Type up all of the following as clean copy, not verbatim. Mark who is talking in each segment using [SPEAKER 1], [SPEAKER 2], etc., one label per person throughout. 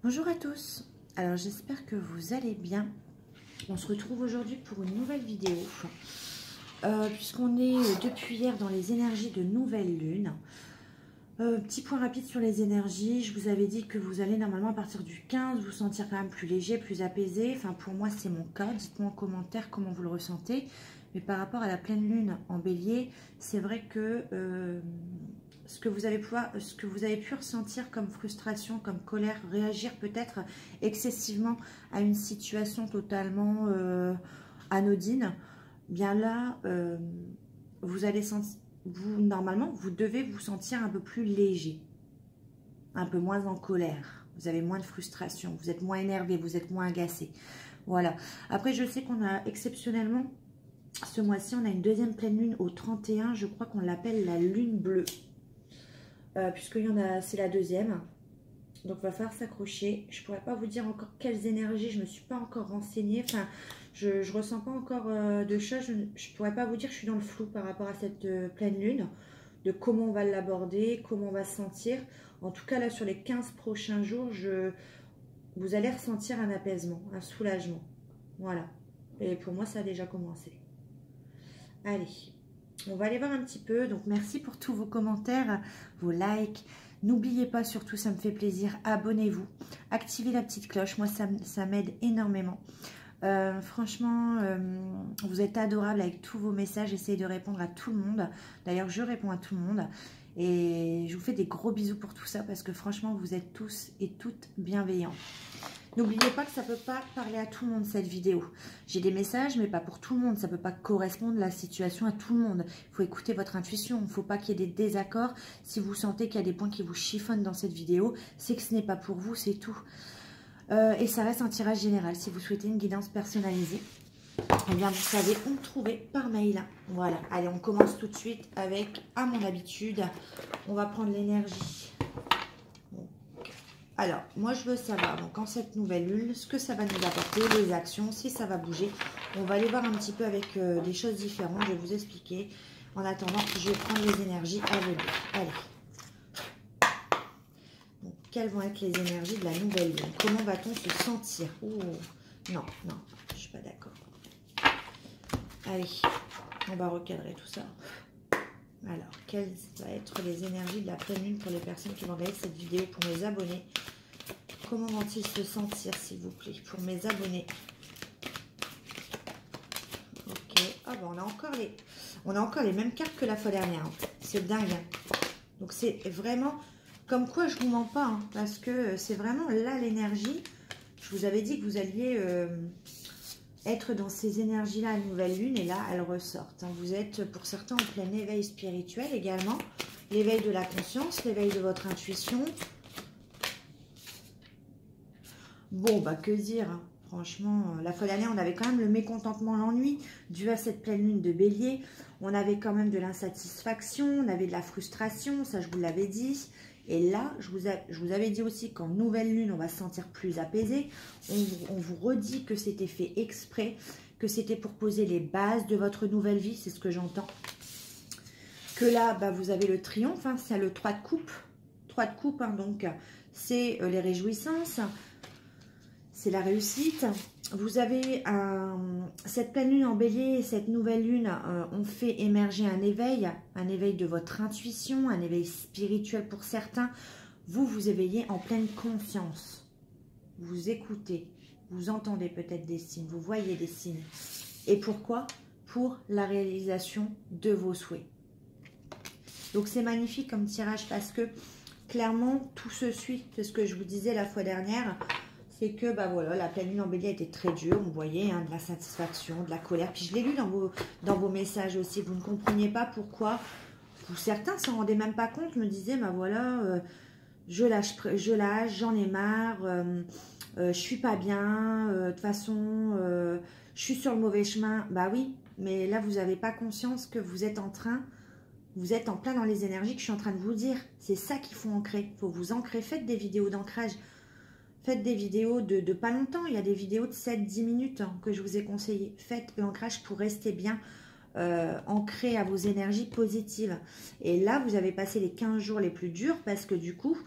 [SPEAKER 1] Bonjour à tous, alors j'espère que vous allez bien. On se retrouve aujourd'hui pour une nouvelle vidéo, puisqu'on est depuis hier dans les énergies de nouvelle lune. Petit point rapide sur les énergies, je vous avais dit que vous allez normalement à partir du 15 vous sentir quand même plus léger, plus apaisé. Enfin pour moi c'est mon cas, dites-moi en commentaire comment vous le ressentez. Mais par rapport à la pleine lune en bélier, c'est vrai que ce que vous avez pu ressentir comme frustration, comme colère, réagir peut-être excessivement à une situation totalement anodine, bien là, vous allez sentir, normalement, vous devez vous sentir un peu plus léger, un peu moins en colère. Vous avez moins de frustration, vous êtes moins énervé, vous êtes moins agacé. Voilà. Après, je sais qu'on a exceptionnellement, ce mois-ci, on a une deuxième pleine lune au 31. Je crois qu'on l'appelle la lune bleue. Puisqu'il y en a, c'est la deuxième. Donc, il va falloir s'accrocher. Je ne pourrais pas vous dire encore quelles énergies. Je ne me suis pas encore renseignée. Enfin, je ne ressens pas encore de choses. Je ne pourrais pas vous dire, je suis dans le flou par rapport à cette pleine lune. De comment on va l'aborder, comment on va se sentir. En tout cas, là, sur les 15 prochains jours, vous allez ressentir un apaisement, un soulagement. Voilà. Et pour moi, ça a déjà commencé. Allez. On va aller voir un petit peu. Donc, merci pour tous vos commentaires, vos likes. N'oubliez pas, surtout, ça me fait plaisir, abonnez-vous. Activez la petite cloche. Moi, ça m'aide énormément. Franchement, vous êtes adorables avec tous vos messages. J'essaie de répondre à tout le monde. D'ailleurs, je réponds à tout le monde. Et je vous fais des gros bisous pour tout ça parce que franchement, vous êtes tous et toutes bienveillants. N'oubliez pas que ça ne peut pas parler à tout le monde, cette vidéo. J'ai des messages, mais pas pour tout le monde. Ça ne peut pas correspondre la situation à tout le monde. Il faut écouter votre intuition. Il ne faut pas qu'il y ait des désaccords. Si vous sentez qu'il y a des points qui vous chiffonnent dans cette vidéo, c'est que ce n'est pas pour vous, c'est tout. Et ça reste un tirage général. Si vous souhaitez une guidance personnalisée, eh bien, vous savez où me trouver par mail. Voilà. Allez, on commence tout de suite avec, à mon habitude, on va prendre l'énergie. Alors, moi, je veux savoir, donc, en cette nouvelle lune, ce que ça va nous apporter, les actions, si ça va bouger. On va aller voir un petit peu avec des choses différentes. Je vais vous expliquer. En attendant, je vais prendre les énergies à venir. Allez. Donc, quelles vont être les énergies de la nouvelle lune? Comment va-t-on se sentir? Oh, non, non, je ne suis pas d'accord. Allez, on va recadrer tout ça. Alors, quelles vont être les énergies de la pleine lune pour les personnes qui vont regarder cette vidéo, pour mes abonnés? Comment vont-ils se sentir, s'il vous plaît, pour mes abonnés? Ok. Ah ben, on a encore les mêmes cartes que la fois dernière. Hein. C'est dingue. Hein. Donc, c'est vraiment comme quoi je vous mens pas. Hein, parce que c'est vraiment là l'énergie. Je vous avais dit que vous alliez être dans ces énergies-là à nouvelle lune. Et là, elles ressortent. Hein. Vous êtes, pour certains, en plein éveil spirituel également. L'éveil de la conscience, l'éveil de votre intuition. Bon, bah que dire, hein. Franchement, la fois dernière, on avait quand même le mécontentement, l'ennui, dû à cette pleine lune de bélier. On avait quand même de l'insatisfaction, on avait de la frustration, ça je vous l'avais dit. Et là, je vous avais dit aussi qu'en nouvelle lune, on va se sentir plus apaisé. On vous redit que c'était fait exprès, que c'était pour poser les bases de votre nouvelle vie, c'est ce que j'entends. Que là, bah, vous avez le triomphe, hein, c'est le 3 de coupe. 3 de coupe, hein, donc c'est les réjouissances. C'est la réussite. Vous avez cette pleine lune en bélier et cette nouvelle lune ont fait émerger un éveil de votre intuition, un éveil spirituel pour certains. Vous vous éveillez en pleine conscience. Vous écoutez, vous entendez peut-être des signes, vous voyez des signes. Et pourquoi? Pour la réalisation de vos souhaits. Donc c'est magnifique comme tirage parce que clairement tout se suit. C'est ce que je vous disais la fois dernière. C'est que, bah voilà, la pleine lune en bélier était très dure, vous voyez, hein, de la satisfaction, de la colère. Puis je l'ai lu dans vos messages aussi, vous ne compreniez pas pourquoi. Pour certains, s'en rendaient même pas compte, me disaient, bah voilà, je lâche, j'en ai marre, je suis pas bien, de toute façon, je suis sur le mauvais chemin. Bah oui, mais là, vous n'avez pas conscience que vous êtes en plein dans les énergies que je suis en train de vous dire. C'est ça qu'il faut ancrer, il faut vous ancrer, faites des vidéos d'ancrage. Faites des vidéos de pas longtemps. Il y a des vidéos de 7-10 minutes hein, que je vous ai conseillées. Faites l'ancrage pour rester bien ancré à vos énergies positives. Et là, vous avez passé les 15 jours les plus durs parce que du coup,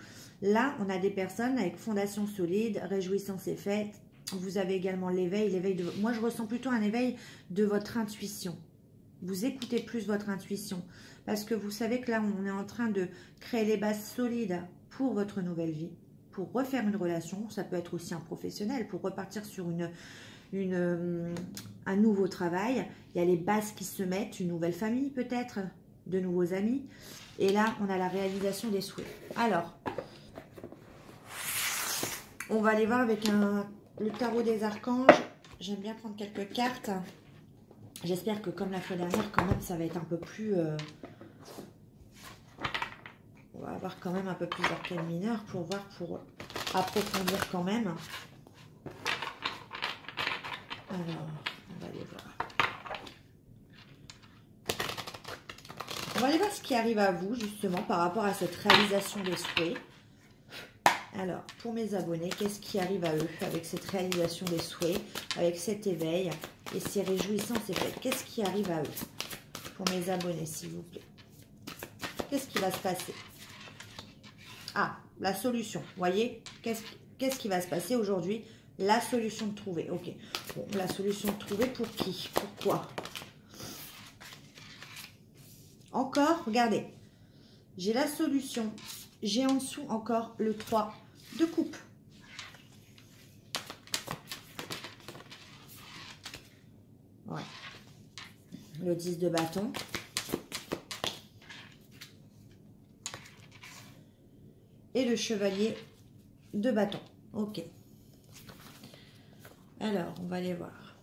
[SPEAKER 1] Là, on a des personnes avec fondation solide, réjouissance est faite. Vous avez également l'éveil. Moi, je ressens plutôt un éveil de votre intuition. Vous écoutez plus votre intuition. Parce que vous savez que là, on est en train de créer les bases solides pour votre nouvelle vie. Pour refaire une relation. Ça peut être aussi un professionnel. Pour repartir sur un nouveau travail. Il y a les bases qui se mettent. Une nouvelle famille peut-être. De nouveaux amis. Et là, on a la réalisation des souhaits. Alors, on va aller voir avec le tarot des archanges. J'aime bien prendre quelques cartes. J'espère que comme la fois dernière, quand même, ça va être un peu plus... on va avoir quand même un peu plus d'arcanes mineurs pour voir, pour approfondir quand même. Alors, on va aller voir. On va aller voir ce qui arrive à vous, justement, par rapport à cette réalisation des souhaits. Alors, pour mes abonnés, qu'est-ce qui arrive à eux avec cette réalisation des souhaits, avec cet éveil et ces réjouissances et fêtes? Qu'est-ce qui arrive à eux? Pour mes abonnés, s'il vous plaît. Qu'est-ce qui va se passer? Ah, la solution. Vous voyez? Qu'est-ce qui va se passer aujourd'hui? La solution de trouver. Ok. Bon, la solution de trouver pour qui? Pourquoi? Encore, regardez. J'ai la solution. J'ai en dessous encore le 3 de coupe. Ouais. Le 10 de bâton. Et le chevalier de bâton. Ok. Alors, on va aller voir.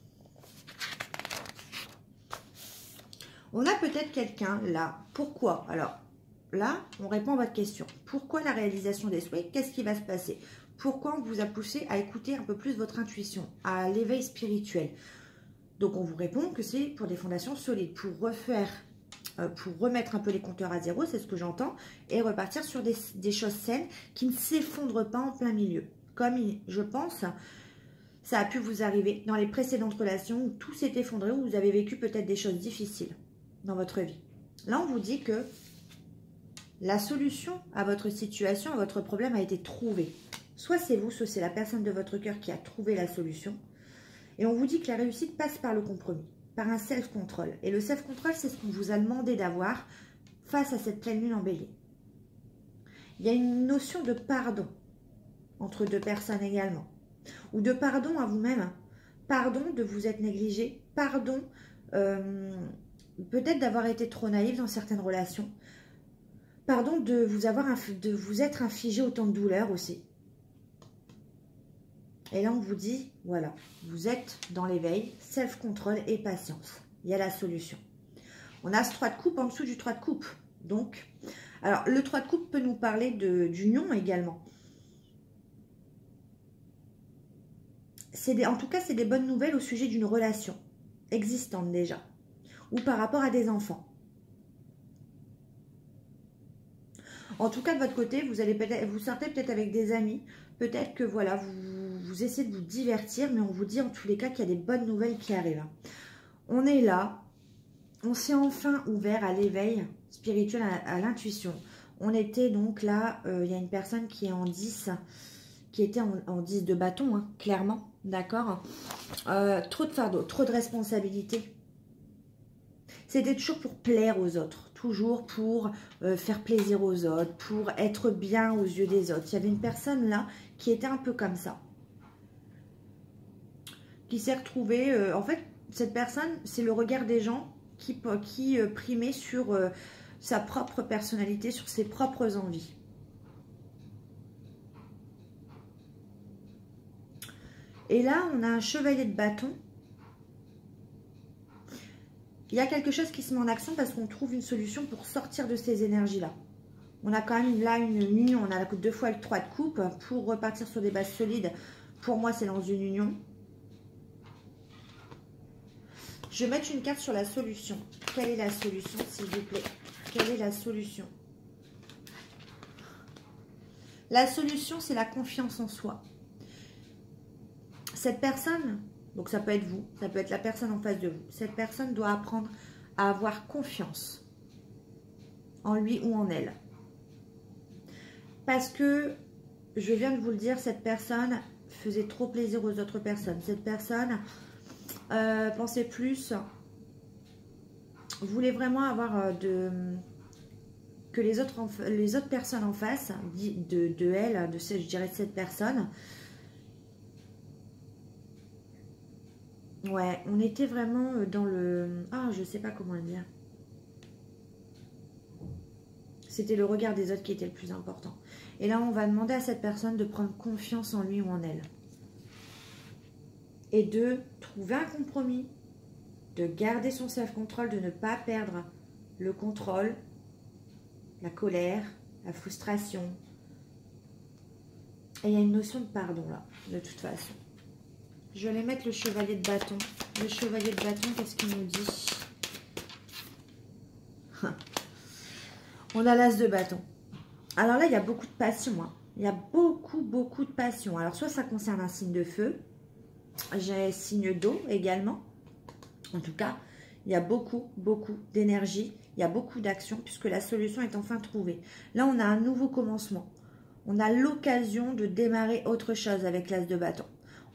[SPEAKER 1] On a peut-être quelqu'un là. Pourquoi? Alors, là, on répond à votre question. Pourquoi la réalisation des souhaits? Qu'est-ce qui va se passer? Pourquoi on vous a poussé à écouter un peu plus votre intuition, à l'éveil spirituel? Donc, on vous répond que c'est pour des fondations solides, pour remettre un peu les compteurs à zéro, c'est ce que j'entends, et repartir sur des choses saines qui ne s'effondrent pas en plein milieu. Comme, je pense, ça a pu vous arriver dans les précédentes relations où tout s'est effondré, où vous avez vécu peut-être des choses difficiles dans votre vie. Là, on vous dit que la solution à votre situation, à votre problème a été trouvée. Soit c'est vous, soit c'est la personne de votre cœur qui a trouvé la solution. Et on vous dit que la réussite passe par le compromis, par un self-control. Et le self-control, c'est ce qu'on vous a demandé d'avoir face à cette pleine lune en bélier. Il y a une notion de pardon entre deux personnes également. Ou de pardon à vous-même. Pardon de vous être négligé. Pardon peut-être d'avoir été trop naïf dans certaines relations. Pardon de vous être infligé autant de douleur aussi. Et là, on vous dit, voilà, vous êtes dans l'éveil, self-control et patience. Il y a la solution. On a ce 3 de coupe en dessous du 3 de coupe. Donc, alors, le 3 de coupe peut nous parler d'union également. En tout cas, c'est des bonnes nouvelles au sujet d'une relation existante déjà. Ou par rapport à des enfants. En tout cas, de votre côté, vous sortez peut-être avec des amis. Peut-être que voilà, vous essayez de vous divertir, mais on vous dit en tous les cas qu'il y a des bonnes nouvelles qui arrivent. On est là, on s'est enfin ouvert à l'éveil spirituel, à l'intuition. On était donc là, il y a une personne qui est en 10, qui était en 10 de bâton, hein, clairement, d'accord. Trop de fardeau, trop de responsabilités. C'était toujours pour plaire aux autres, toujours pour faire plaisir aux autres, pour être bien aux yeux des autres. Il y avait une personne là qui était un peu comme ça, qui s'est retrouvée, en fait, cette personne, c'est le regard des gens qui primait sur sa propre personnalité, sur ses propres envies. Et là, on a un chevalier de bâton. Il y a quelque chose qui se met en action parce qu'on trouve une solution pour sortir de ces énergies-là. On a quand même là une union. On a 2 fois le 3 de coupe pour repartir sur des bases solides. Pour moi, c'est dans une union. Je vais mettre une carte sur la solution. Quelle est la solution, s'il vous plaît? Quelle est la solution? La solution, c'est la confiance en soi. Cette personne, donc ça peut être vous, ça peut être la personne en face de vous. Cette personne doit apprendre à avoir confiance en lui ou en elle. Parce que je viens de vous le dire, cette personne faisait trop plaisir aux autres personnes. Cette personne pensait plus, voulait vraiment avoir que les autres personnes en face, de elle, je dirais de cette personne. Ouais, on était vraiment dans le... Ah, je sais pas comment le dire. C'était le regard des autres qui était le plus important. Et là, on va demander à cette personne de prendre confiance en lui ou en elle. Et de trouver un compromis, de garder son self-control, de ne pas perdre le contrôle, la colère, la frustration. Et il y a une notion de pardon là, de toute façon. Je vais mettre le chevalier de bâton. Le chevalier de bâton, qu'est-ce qu'il nous dit? On a l'as de bâton. Alors là, il y a beaucoup de passion. Hein. Il y a beaucoup de passion. Alors, soit ça concerne un signe de feu. J'ai signe d'eau également. En tout cas, il y a beaucoup d'énergie. Il y a beaucoup d'action puisque la solution est enfin trouvée. Là, on a un nouveau commencement. On a l'occasion de démarrer autre chose avec l'as de bâton.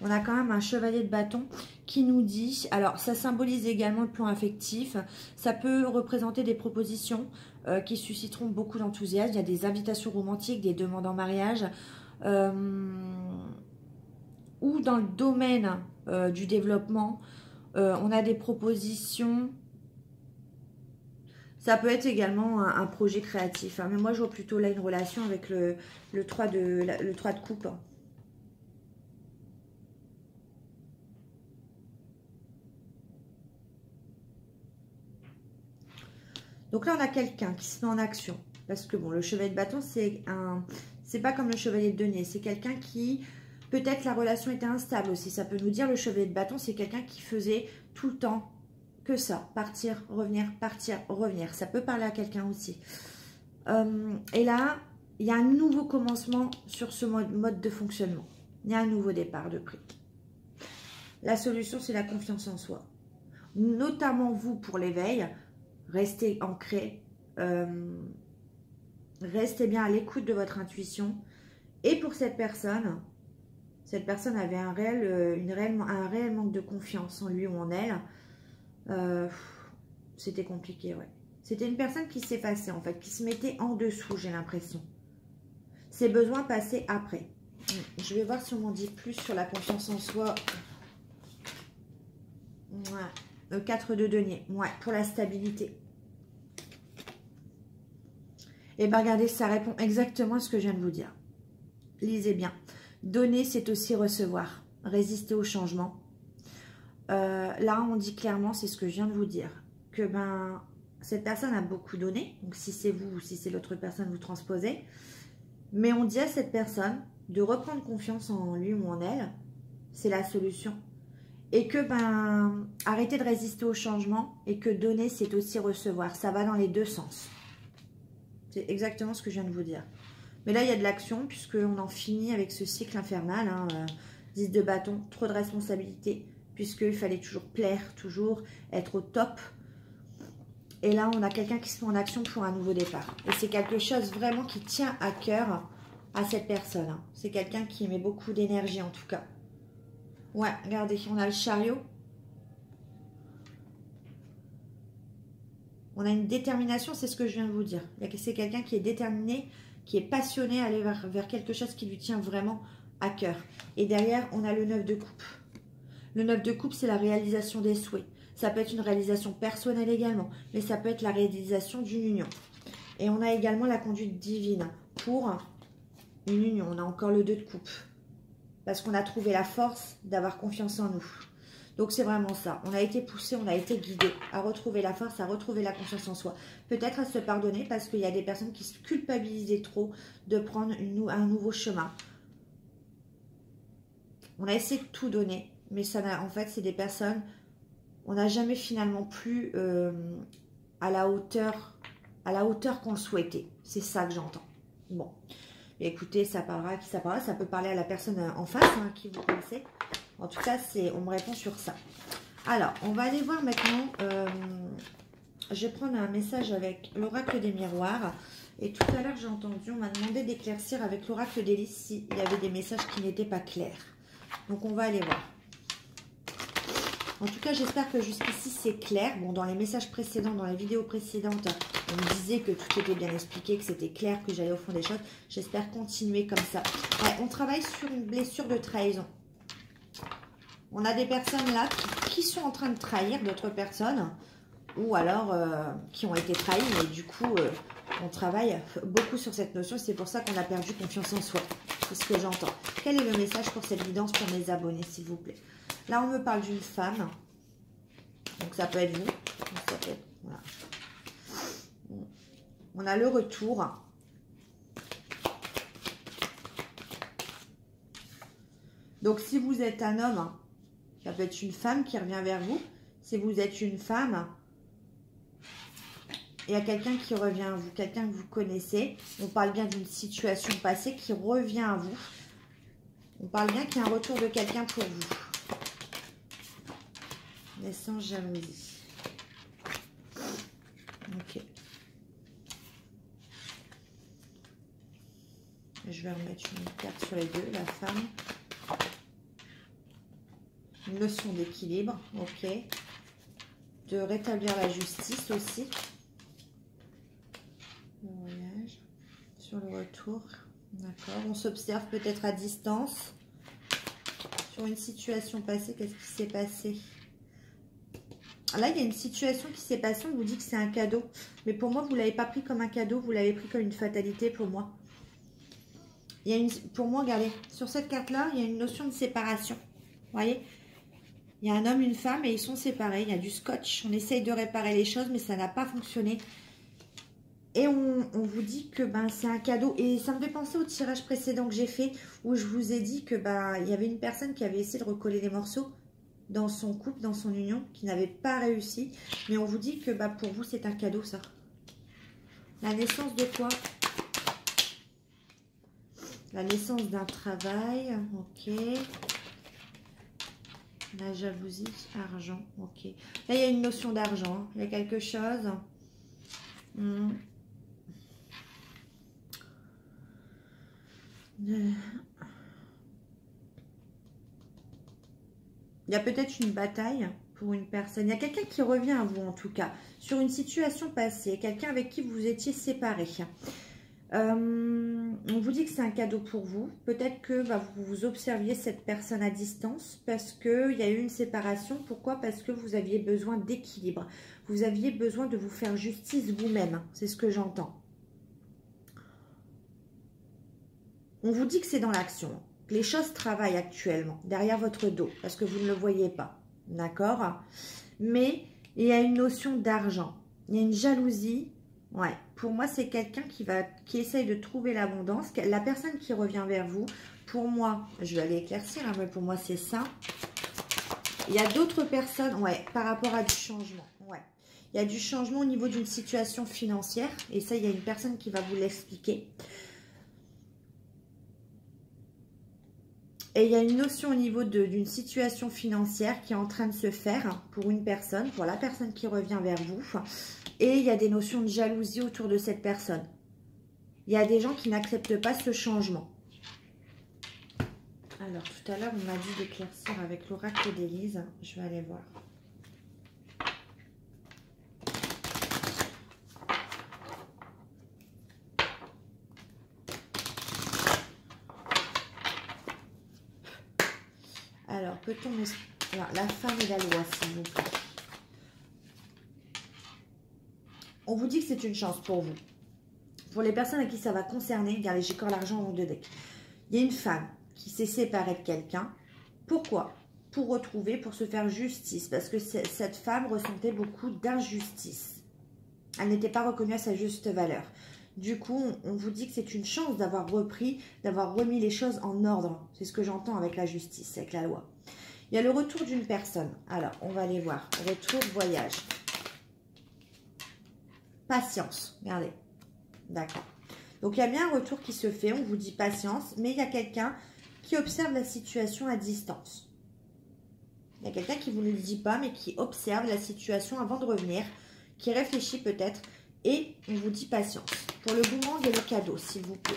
[SPEAKER 1] On a quand même un chevalier de bâton qui nous dit, alors ça symbolise également le plan affectif, ça peut représenter des propositions qui susciteront beaucoup d'enthousiasme, il y a des invitations romantiques, des demandes en mariage, ou dans le domaine du développement, on a des propositions, ça peut être également un projet créatif, hein, mais moi je vois plutôt là une relation avec le 3 de coupe. Donc là, on a quelqu'un qui se met en action. Parce que bon, le chevalier de bâton, c'est pas comme le chevalier de denier. C'est quelqu'un qui, peut-être la relation était instable aussi. Ça peut nous dire, le chevalier de bâton, c'est quelqu'un qui faisait tout le temps que ça. Partir, revenir. Ça peut parler à quelqu'un aussi. Et là, il y a un nouveau commencement sur ce mode de fonctionnement. Il y a un nouveau départ de prix. La solution, c'est la confiance en soi. Notamment vous, pour l'éveil. Restez ancré, restez bien à l'écoute de votre intuition. Et pour cette personne avait un réel manque de confiance en lui ou en elle. C'était compliqué, ouais. C'était une personne qui s'effaçait, en fait, qui se mettait en dessous, j'ai l'impression. Ses besoins passaient après. Je vais voir si on m'en dit plus sur la confiance en soi. Ouais. Le 4 de denier, ouais, pour la stabilité. Et bien, regardez, ça répond exactement à ce que je viens de vous dire. Lisez bien. Donner, c'est aussi recevoir. Résister au changement. Là, on dit clairement, c'est ce que je viens de vous dire, que ben, cette personne a beaucoup donné. Donc, si c'est vous ou si c'est l'autre personne, vous transposez. Mais on dit à cette personne de reprendre confiance en lui ou en elle. C'est la solution. Et que, ben, arrêtez de résister au changement et que donner, c'est aussi recevoir. Ça va dans les deux sens. C'est exactement ce que je viens de vous dire. Mais là, il y a de l'action puisqu'on en finit avec ce cycle infernal. Hein, 10 de bâton, trop de responsabilités puisqu'il fallait toujours plaire, toujours être au top. Et là, on a quelqu'un qui se met en action pour un nouveau départ. Et c'est quelque chose vraiment qui tient à cœur à cette personne. Hein. C'est quelqu'un qui met beaucoup d'énergie en tout cas. Ouais, regardez, on a le chariot. On a une détermination, c'est ce que je viens de vous dire. C'est quelqu'un qui est déterminé, qui est passionné à aller vers quelque chose qui lui tient vraiment à cœur. Et derrière, on a le 9 de coupe. Le 9 de coupe, c'est la réalisation des souhaits. Ça peut être une réalisation personnelle également, mais ça peut être la réalisation d'une union. Et on a également la conduite divine pour une union. On a encore le 2 de coupe. Parce qu'on a trouvé la force d'avoir confiance en nous. Donc, c'est vraiment ça. On a été poussé, on a été guidé à retrouver la force, à retrouver la confiance en soi. Peut-être à se pardonner parce qu'il y a des personnes qui se culpabilisaient trop de prendre un nouveau chemin. On a essayé de tout donner, mais ça en fait, c'est des personnes... On n'a jamais finalement plus à la hauteur qu'on le souhaitait. C'est ça que j'entends. Bon. Et écoutez, ça parlera à qui ça parlera. Ça peut parler à la personne en face, hein, qui vous connaissez. En tout cas, on me répond sur ça. Alors, on va aller voir maintenant. Je vais prendre un message avec l'oracle des miroirs. Et tout à l'heure, j'ai entendu, on m'a demandé d'éclaircir avec l'oracle d'Élise s'il y avait des messages qui n'étaient pas clairs. Donc, on va aller voir. En tout cas, j'espère que jusqu'ici, c'est clair. Bon, dans les messages précédents, dans les vidéos précédentes, on me disait que tout était bien expliqué, que c'était clair, que j'allais au fond des choses. J'espère continuer comme ça. Ouais, on travaille sur une blessure de trahison. On a des personnes là qui sont en train de trahir d'autres personnes ou alors qui ont été trahies. Mais du coup, on travaille beaucoup sur cette notion. C'est pour ça qu'on a perdu confiance en soi. C'est ce que j'entends. Quel est le message pour cette guidance pour mes abonnés, s'il vous plaît? Là, on me parle d'une femme. Donc, ça peut être vous. Ça peut être, voilà. On a le retour. Donc, si vous êtes un homme, ça peut être une femme qui revient vers vous. Si vous êtes une femme, il y a quelqu'un qui revient à vous, quelqu'un que vous connaissez. On parle bien d'une situation passée qui revient à vous. On parle bien qu'il y a un retour de quelqu'un pour vous. Mais sans jalousie. Ok. Je vais remettre une carte sur les deux, la femme. Une notion d'équilibre, ok. De rétablir la justice aussi. Le voyage. Sur le retour. D'accord. On s'observe peut-être à distance. Sur une situation passée, qu'est-ce qui s'est passé? Là, il y a une situation qui s'est passée. On vous dit que c'est un cadeau. Mais pour moi, vous ne l'avez pas pris comme un cadeau. Vous l'avez pris comme une fatalité pour moi. Il y a une, pour moi, regardez. Sur cette carte-là, il y a une notion de séparation. Vous voyez? Il y a un homme, une femme et ils sont séparés. Il y a du scotch. On essaye de réparer les choses, mais ça n'a pas fonctionné. Et on vous dit que ben, c'est un cadeau. Et ça me fait penser au tirage précédent que j'ai fait où je vous ai dit que ben, il y avait une personne qui avait essayé de recoller les morceaux dans son couple, dans son union, qui n'avait pas réussi. Mais on vous dit que ben, pour vous, c'est un cadeau, ça. La naissance de quoi? La naissance d'un travail. Ok. La jalousie, argent. Ok. Là, il y a une notion d'argent. Hein. Il y a quelque chose. Il y a peut-être une bataille pour une personne. Il y a quelqu'un qui revient à vous, en tout cas, sur une situation passée. Quelqu'un avec qui vous étiez séparés. On vous dit que c'est un cadeau pour vous. Peut-être que bah, vous observiez cette personne à distance parce qu'il y a eu une séparation. Pourquoi? Parce que vous aviez besoin d'équilibre. Vous aviez besoin de vous faire justice vous-même. C'est ce que j'entends. On vous dit que c'est dans l'action. Les choses travaillent actuellement derrière votre dos parce que vous ne le voyez pas. D'accord? Mais il y a une notion d'argent. Il y a une jalousie. Ouais, pour moi, c'est quelqu'un qui essaye de trouver l'abondance. La personne qui revient vers vous, pour moi, je vais aller éclaircir, hein, mais pour moi, c'est ça. Il y a d'autres personnes, ouais, par rapport à du changement. Ouais, il y a du changement au niveau d'une situation financière. Et ça, il y a une personne qui va vous l'expliquer. Et il y a une notion au niveau d'une situation financière qui est en train de se faire pour une personne, pour la personne qui revient vers vous. Et il y a des notions de jalousie autour de cette personne. Il y a des gens qui n'acceptent pas ce changement. Alors, tout à l'heure, on m'a dit d'éclaircir avec l'oracle d'Élise. Je vais aller voir. Alors, peut-on... Alors, la femme et la loi, s'il vous plaît. On vous dit que c'est une chance pour vous. Pour les personnes à qui ça va concerner, regardez, j'ai encore l'argent en haut de deck. Il y a une femme qui s'est séparée de quelqu'un. Pourquoi? Pour retrouver, pour se faire justice. Parce que cette femme ressentait beaucoup d'injustice. Elle n'était pas reconnue à sa juste valeur. Du coup, on vous dit que c'est une chance d'avoir repris, d'avoir remis les choses en ordre. C'est ce que j'entends avec la justice, avec la loi. Il y a le retour d'une personne. Alors, on va aller voir. Retour, voyage. Patience. Regardez. D'accord. Donc, il y a bien un retour qui se fait. On vous dit patience. Mais il y a quelqu'un qui observe la situation à distance. Il y a quelqu'un qui ne vous le dit pas, mais qui observe la situation avant de revenir. Qui réfléchit peut-être. Et on vous dit patience. Pour le boomerang et le cadeau, s'il vous plaît.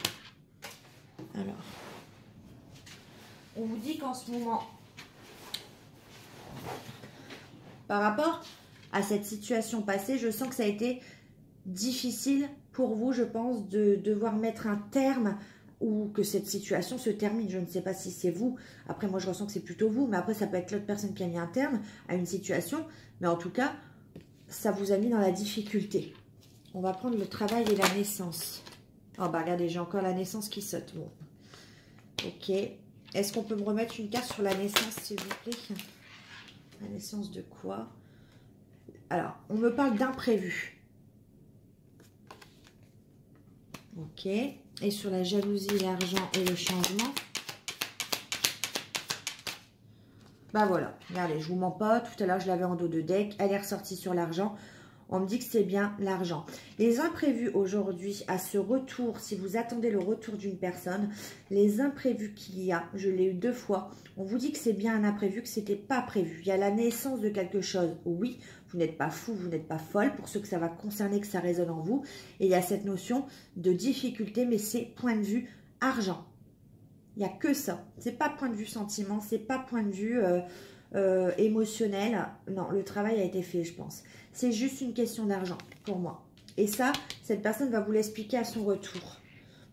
[SPEAKER 1] Alors, on vous dit qu'en ce moment, par rapport à cette situation passée, je sens que ça a été difficile pour vous, je pense, de devoir mettre un terme ou que cette situation se termine. Je ne sais pas si c'est vous. Après, moi, je ressens que c'est plutôt vous. Mais après, ça peut être l'autre personne qui a mis un terme à une situation. Mais en tout cas, ça vous a mis dans la difficulté. On va prendre le travail et la naissance. Oh, bah, regardez, j'ai encore la naissance qui saute. Bon. Ok. Est-ce qu'on peut me remettre une carte sur la naissance, s'il vous plaît? La naissance de quoi? Alors, on me parle d'imprévu. Ok. Et sur la jalousie, l'argent et le changement. Bah voilà, regardez, je vous mens pas. Tout à l'heure, je l'avais en dos de deck. Elle est ressortie sur l'argent. On me dit que c'est bien l'argent. Les imprévus aujourd'hui, à ce retour, si vous attendez le retour d'une personne, les imprévus qu'il y a, je l'ai eu 2 fois, on vous dit que c'est bien un imprévu, que c'était pas prévu. Il y a la naissance de quelque chose. Oui, vous n'êtes pas fou, vous n'êtes pas folle. Pour ceux que ça va concerner, que ça résonne en vous. Et il y a cette notion de difficulté, mais c'est point de vue argent. Il n'y a que ça. C'est pas point de vue sentiment, c'est pas point de vue émotionnel. Non, le travail a été fait, je pense. C'est juste une question d'argent pour moi. Et ça, cette personne va vous l'expliquer à son retour.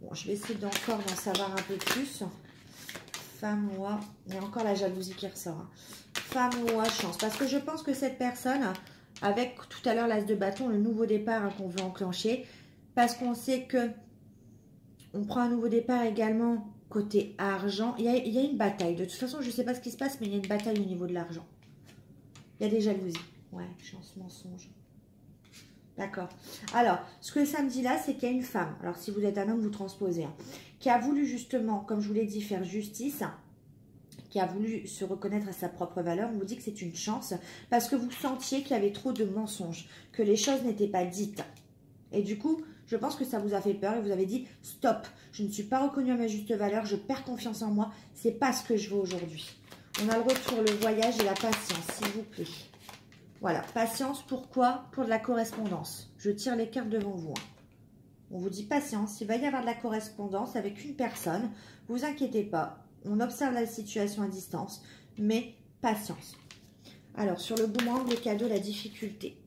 [SPEAKER 1] Bon, je vais essayer d'encore d'en savoir un peu plus. Femme, moi, il y a encore la jalousie qui ressort. Hein. Femme, moi, chance. Parce que je pense que cette personne, avec tout à l'heure l'as de bâton, le nouveau départ hein, qu'on veut enclencher, parce qu'on sait que on prend un nouveau départ également côté argent. Il y a une bataille. De toute façon, je ne sais pas ce qui se passe, mais il y a une bataille au niveau de l'argent. Il y a des jalousies. Ouais, chance, mensonge. D'accord. Alors, ce que ça me dit là, c'est qu'il y a une femme. Alors, si vous êtes un homme, vous transposez. Hein, qui a voulu justement, comme je vous l'ai dit, faire justice. Qui a voulu se reconnaître à sa propre valeur. On vous dit que c'est une chance. Parce que vous sentiez qu'il y avait trop de mensonges. Que les choses n'étaient pas dites. Et du coup, je pense que ça vous a fait peur. Et vous avez dit, stop. Je ne suis pas reconnue à ma juste valeur. Je perds confiance en moi. C'est pas ce que je veux aujourd'hui. On a le retour, le voyage et la patience, s'il vous plaît. Voilà, patience, pourquoi? Pour de la correspondance. Je tire les cartes devant vous. Hein. On vous dit patience, il va y avoir de la correspondance avec une personne. Ne vous inquiétez pas, on observe la situation à distance, mais patience. Alors, sur le boomerang, les cadeaux, la difficulté.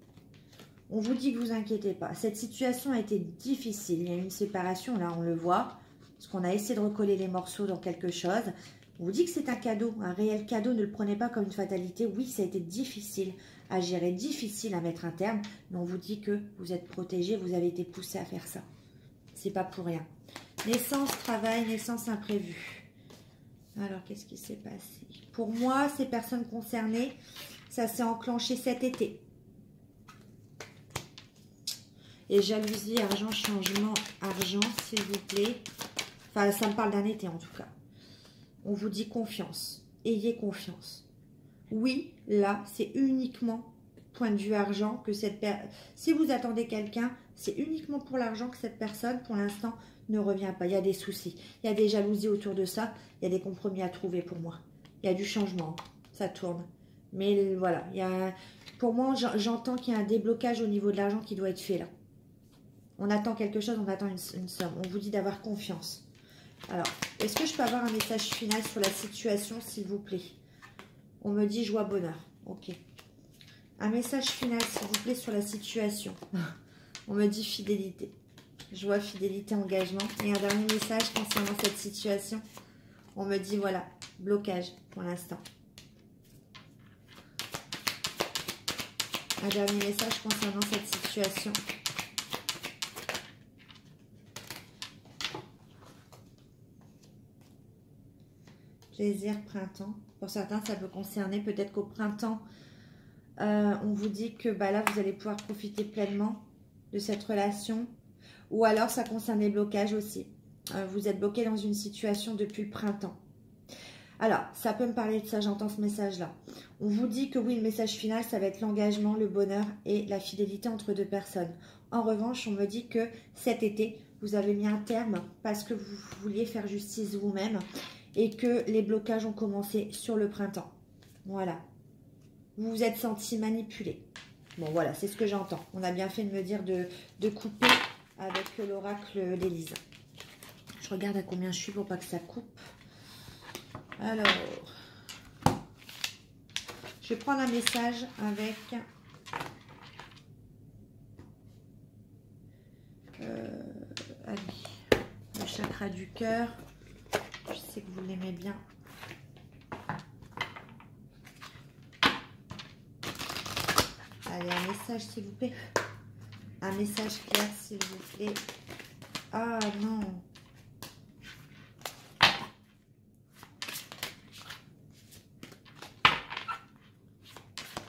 [SPEAKER 1] On vous dit que vous inquiétez pas. Cette situation a été difficile. Il y a eu une séparation, là, on le voit. Parce qu'on a essayé de recoller les morceaux dans quelque chose. On vous dit que c'est un cadeau, un réel cadeau. Ne le prenez pas comme une fatalité. Oui, ça a été difficile à gérer, difficile à mettre un terme. Mais on vous dit que vous êtes protégé, vous avez été poussé à faire ça. C'est pas pour rien. Naissance, travail, naissance imprévue. Alors, qu'est-ce qui s'est passé? Pour moi, ces personnes concernées, ça s'est enclenché cet été. Et jalousie, argent, changement, argent, s'il vous plaît. Enfin, ça me parle d'un été en tout cas. On vous dit confiance. Ayez confiance. Oui, là, c'est uniquement point de vue argent que cette personne... Si vous attendez quelqu'un, c'est uniquement pour l'argent que cette personne, pour l'instant, ne revient pas. Il y a des soucis. Il y a des jalousies autour de ça. Il y a des compromis à trouver pour moi. Il y a du changement. Ça tourne. Mais voilà, il y a... pour moi, j'entends qu'il y a un déblocage au niveau de l'argent qui doit être fait là. On attend quelque chose, on attend une somme. On vous dit d'avoir confiance. Alors, est-ce que je peux avoir un message final sur la situation, s'il vous plaît? On me dit joie, bonheur. Ok. Un message final, s'il vous plaît, sur la situation. On me dit fidélité. Joie, fidélité, engagement. Et un dernier message concernant cette situation. On me dit, voilà, blocage pour l'instant. Un dernier message concernant cette situation. Plaisir, printemps. Pour certains, ça peut concerner peut-être qu'au printemps, on vous dit que bah, là, vous allez pouvoir profiter pleinement de cette relation. Ou alors, ça concerne les blocages aussi. Vous êtes bloqué dans une situation depuis le printemps. Alors, ça peut me parler de ça, j'entends ce message-là. On vous dit que oui, le message final, ça va être l'engagement, le bonheur et la fidélité entre deux personnes. En revanche, on me dit que cet été, vous avez mis un terme parce que vous vouliez faire justice vous-même et que les blocages ont commencé sur le printemps. Voilà. Vous vous êtes senti manipulé. Bon, voilà, c'est ce que j'entends. On a bien fait de me dire de couper avec l'oracle d'Élise. Je regarde à combien je suis pour pas que ça coupe. Alors, je vais prendre un message avec allez, le chakra du cœur. Je sais que vous l'aimez bien. Allez, un message s'il vous plaît. Un message clair s'il vous plaît. Ah non.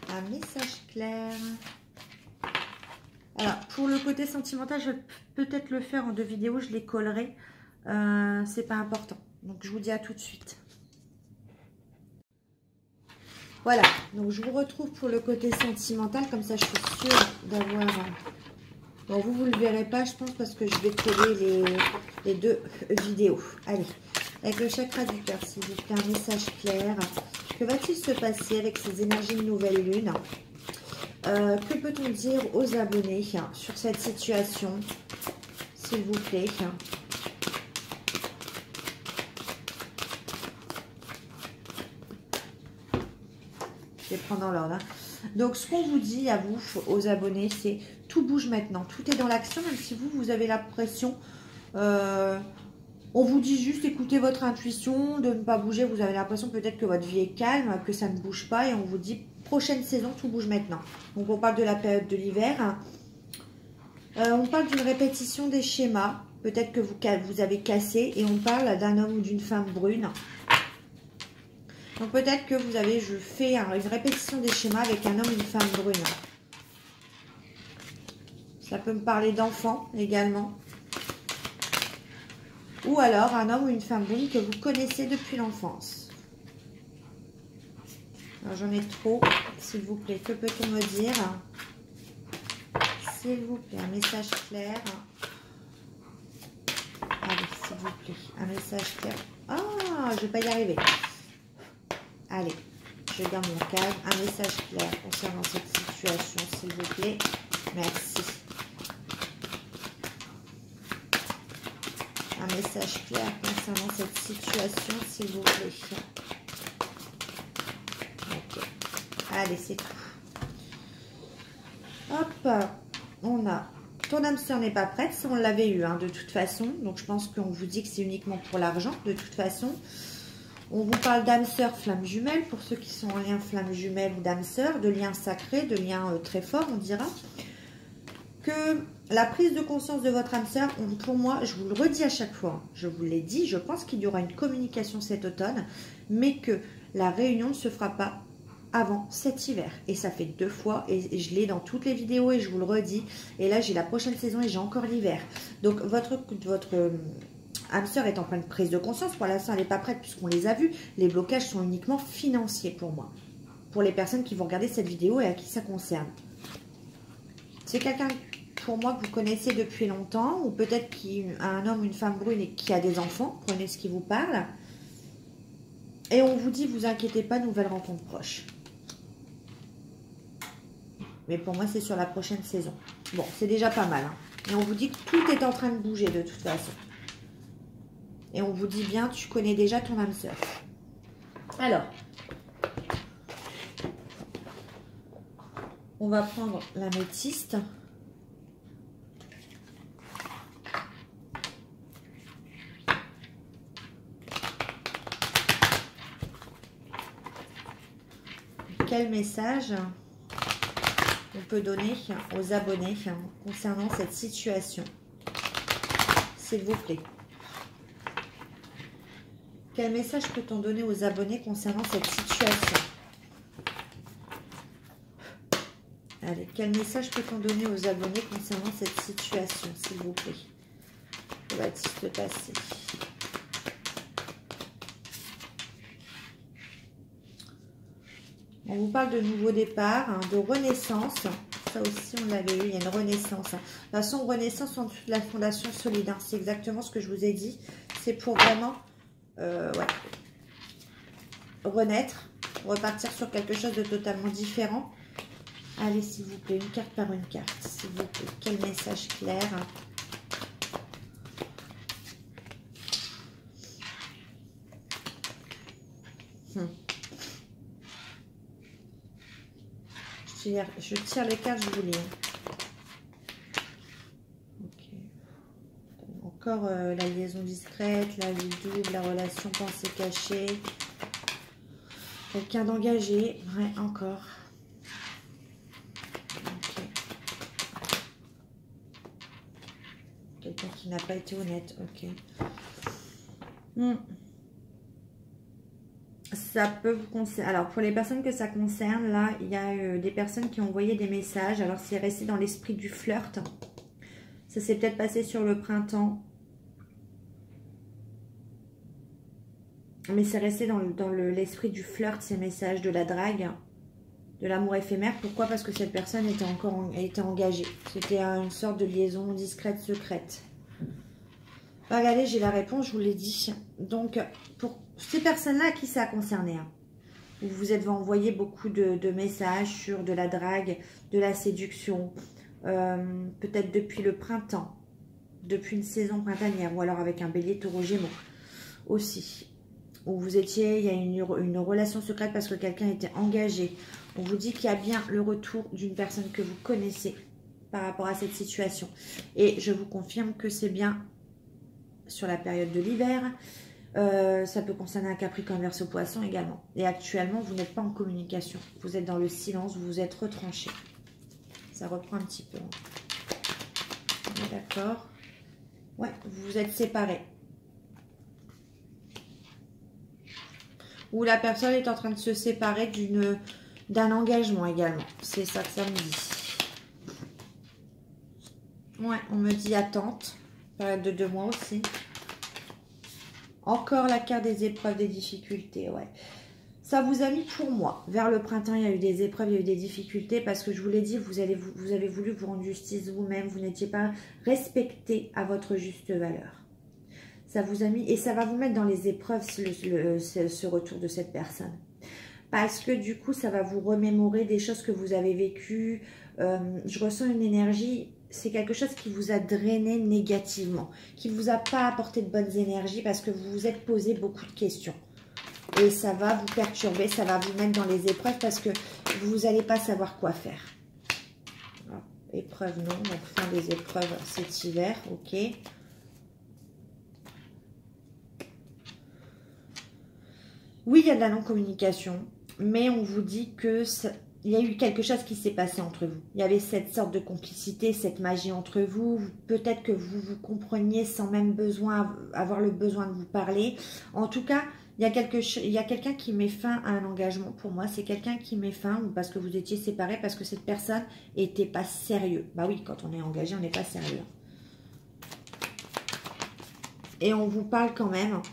[SPEAKER 1] Un message clair. Alors, pour le côté sentimental, je vais peut-être le faire en 2 vidéos. Je les collerai. C'est pas important. Donc, je vous dis à tout de suite. Voilà. Donc, je vous retrouve pour le côté sentimental. Comme ça, je suis sûre d'avoir... Bon, vous ne le verrez pas, je pense, parce que je vais coller les 2 vidéos. Allez. Avec le chakra du cœur, s'il vous plaît, un message clair. Que va-t-il se passer avec ces énergies de nouvelle lune? Que peut-on dire aux abonnés sur cette situation, s'il vous plaît? Je vais prendre dans l'ordre. Donc, ce qu'on vous dit à vous, aux abonnés, c'est tout bouge maintenant. Tout est dans l'action, même si vous avez la pression. On vous dit juste écoutez votre intuition, de ne pas bouger. Vous avez l'impression peut-être que votre vie est calme, que ça ne bouge pas. Et on vous dit prochaine saison, tout bouge maintenant. Donc, on parle de la période de l'hiver. On parle d'une répétition des schémas. Peut-être que vous avez cassé. Et on parle d'un homme ou d'une femme brune. Donc, peut-être que vous avez fait une répétition des schémas avec un homme ou une femme brune. Ça peut me parler d'enfants également. Ou alors un homme ou une femme brune que vous connaissez depuis l'enfance. Alors j'en ai trop, s'il vous plaît. Que peut-on me dire? S'il vous plaît, un message clair. Allez, s'il vous plaît, un message clair. Ah, je ne vais pas y arriver. Allez, je garde mon calme. Un message clair concernant cette situation, s'il vous plaît. Merci. Un message clair concernant cette situation, s'il vous plaît. Ok. Allez, c'est tout. Hop, on a... Ton âme sœur n'est pas prête, ça on l'avait eu de toute façon. Donc je pense qu'on vous dit que c'est uniquement pour l'argent, de toute façon. On vous parle d'âme sœur, flamme jumelle, pour ceux qui sont en lien flamme jumelle ou d'âme sœur, de lien sacré, de lien très fort, on dira. Que la prise de conscience de votre âme sœur, pour moi, je vous le redis à chaque fois, je vous l'ai dit, je pense qu'il y aura une communication cet automne, mais que la réunion ne se fera pas avant cet hiver. Et ça fait 2 fois, et je l'ai dans toutes les vidéos, et je vous le redis. Et là, j'ai la prochaine saison, et j'ai encore l'hiver. Donc, votre âme sœur est en pleine prise de conscience. Pour l'instant, elle n'est pas prête, puisqu'on les a vus. Les blocages sont uniquement financiers pour moi. Pour les personnes qui vont regarder cette vidéo et à qui ça concerne. C'est quelqu'un... pour moi, que vous connaissez depuis longtemps, ou peut-être un homme ou une femme brune et qui a des enfants, prenez ce qui vous parle. Et on vous dit, vous inquiétez pas, nouvelle rencontre proche. Mais pour moi, c'est sur la prochaine saison. Bon, c'est déjà pas mal. Et on vous dit que tout est en train de bouger de toute façon. Et on vous dit bien, tu connais déjà ton âme sœur. Alors, on va prendre l'améthyste. Quel message on peut donner aux abonnés concernant cette situation, s'il vous plaît? Quel message peut-on donner aux abonnés concernant cette situation? Allez, quel message peut-on donner aux abonnés concernant cette situation, s'il vous plaît? Que va-t-il se passer? On vous parle de nouveau départ, de renaissance. Ça aussi, on l'avait eu, il y a une renaissance. De toute façon, renaissance en dessous de la fondation solide. C'est exactement ce que je vous ai dit. C'est pour vraiment renaître, repartir sur quelque chose de totalement différent. Allez, s'il vous plaît, une carte par une carte, s'il vous plaît. Quel message clair? Je tire les cartes, je vous lis. Ok. Encore la liaison discrète, la vie double, la relation pensée cachée. Quelqu'un d'engagé. Ouais, encore. Ok. Quelqu'un qui n'a pas été honnête. Ok. Ça peut vous concerner. Alors, pour les personnes que ça concerne, là, il y a des personnes qui ont envoyé des messages. Alors, c'est resté dans l'esprit du flirt. Ça s'est peut-être passé sur le printemps. Mais c'est resté dans l'esprit du flirt, ces messages, de la drague, de l'amour éphémère. Pourquoi? Parce que cette personne était engagée. C'était une sorte de liaison discrète, secrète. Regardez, j'ai la réponse, je vous l'ai dit. Donc, pour ces personnes-là, à qui ça a concerné, hein, vous vous êtes envoyé beaucoup de messages sur de la drague, de la séduction, peut-être depuis le printemps, depuis une saison printanière, ou alors avec un bélier taureau gémeaux aussi. Où vous étiez, il y a une relation secrète parce que quelqu'un était engagé. On vous dit qu'il y a bien le retour d'une personne que vous connaissez par rapport à cette situation. Et je vous confirme que c'est bien sur la période de l'hiver. Ça peut concerner un Capricorne, Verseau, Poisson également. Et actuellement, vous n'êtes pas en communication. Vous êtes dans le silence, vous vous êtes retranché. Ça reprend un petit peu. D'accord. Ouais, vous vous êtes séparés. Ou la personne est en train de se séparer d'un engagement également. C'est ça que ça me dit. Ouais, on me dit attente. Période de 2 mois aussi. Encore la carte des épreuves, des difficultés, ouais. Ça vous a mis pour moi. Vers le printemps, il y a eu des épreuves, il y a eu des difficultés parce que je vous l'ai dit, vous avez voulu vous rendre justice vous-même. Vous n'étiez pas respecté à votre juste valeur. Ça vous a mis, et ça va vous mettre dans les épreuves ce retour de cette personne. Parce que du coup, ça va vous remémorer des choses que vous avez vécues. Je ressens une énergie, c'est quelque chose qui vous a drainé négativement, qui ne vous a pas apporté de bonnes énergies parce que vous vous êtes posé beaucoup de questions. Et ça va vous perturber, ça va vous mettre dans les épreuves parce que vous n'allez pas savoir quoi faire. Alors, épreuve non, donc fin des épreuves cet hiver, ok. Oui, il y a de la non-communication, mais on vous dit que il y a eu quelque chose qui s'est passé entre vous. Il y avait cette sorte de complicité, cette magie entre vous. Peut-être que vous vous compreniez sans même avoir le besoin de vous parler. En tout cas, il y a quelqu'un qui met fin à un engagement pour moi. C'est quelqu'un qui met fin, ou parce que vous étiez séparés, parce que cette personne n'était pas sérieux. Bah oui, quand on est engagé, on n'est pas sérieux. Et on vous parle quand même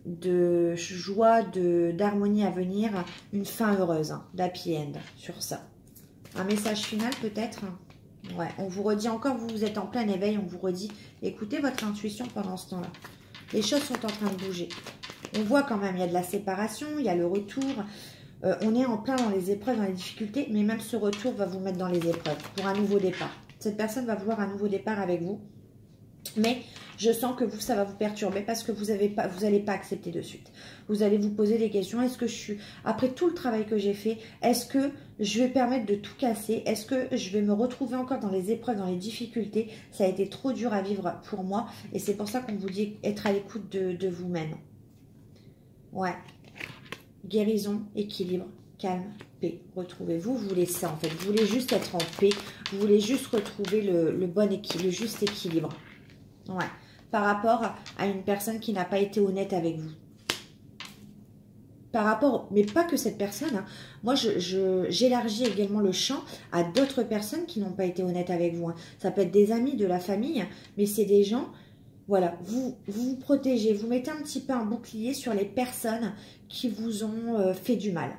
[SPEAKER 1] de joie, d'harmonie à venir, une fin heureuse, hein, d'happy end sur ça. Un message final peut-être. Ouais, on vous redit encore, vous êtes en plein éveil, on vous redit, écoutez votre intuition pendant ce temps-là. Les choses sont en train de bouger. On voit quand même, il y a de la séparation, il y a le retour. On est en plein dans les épreuves, dans les difficultés, mais même ce retour va vous mettre dans les épreuves pour un nouveau départ. Cette personne va vouloir un nouveau départ avec vous. Mais je sens que vous, ça va vous perturber parce que vous n'allez pas accepter de suite. Vous allez vous poser des questions. Est-ce que après tout le travail que j'ai fait, est-ce que je vais permettre de tout casser? Est-ce que je vais me retrouver encore dans les épreuves, dans les difficultés? Ça a été trop dur à vivre pour moi. Et c'est pour ça qu'on vous dit être à l'écoute de vous-même. Ouais. Guérison, équilibre, calme, paix. Retrouvez-vous. Vous voulez ça en fait. Vous voulez juste être en paix. Vous voulez juste retrouver le bon équilibre, le juste équilibre. Ouais, par rapport à une personne qui n'a pas été honnête avec vous. Par rapport, mais pas que cette personne. Hein. Moi, j'élargis également le champ à d'autres personnes qui n'ont pas été honnêtes avec vous. Hein. Ça peut être des amis, de la famille, mais c'est des gens, voilà, vous protégez. Vous mettez un petit peu un bouclier sur les personnes qui vous ont fait du mal.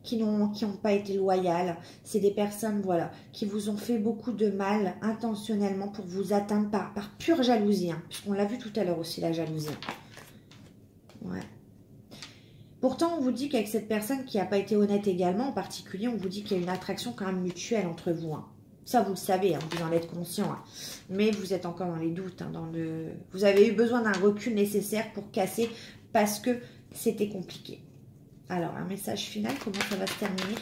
[SPEAKER 1] Qui n'ont pas été loyales. C'est des personnes, voilà, qui vous ont fait beaucoup de mal intentionnellement pour vous atteindre par pure jalousie. Hein, puisqu'on l'a vu tout à l'heure aussi, la jalousie. Ouais. Pourtant, on vous dit qu'avec cette personne qui n'a pas été honnête également, en particulier, on vous dit qu'il y a une attraction quand même mutuelle entre vous. Hein. Ça, vous le savez, hein, vous en êtes conscient. Hein. Mais vous êtes encore dans les doutes. Hein, vous avez eu besoin d'un recul nécessaire pour casser parce que c'était compliqué. Alors, un message final, comment ça va se terminer?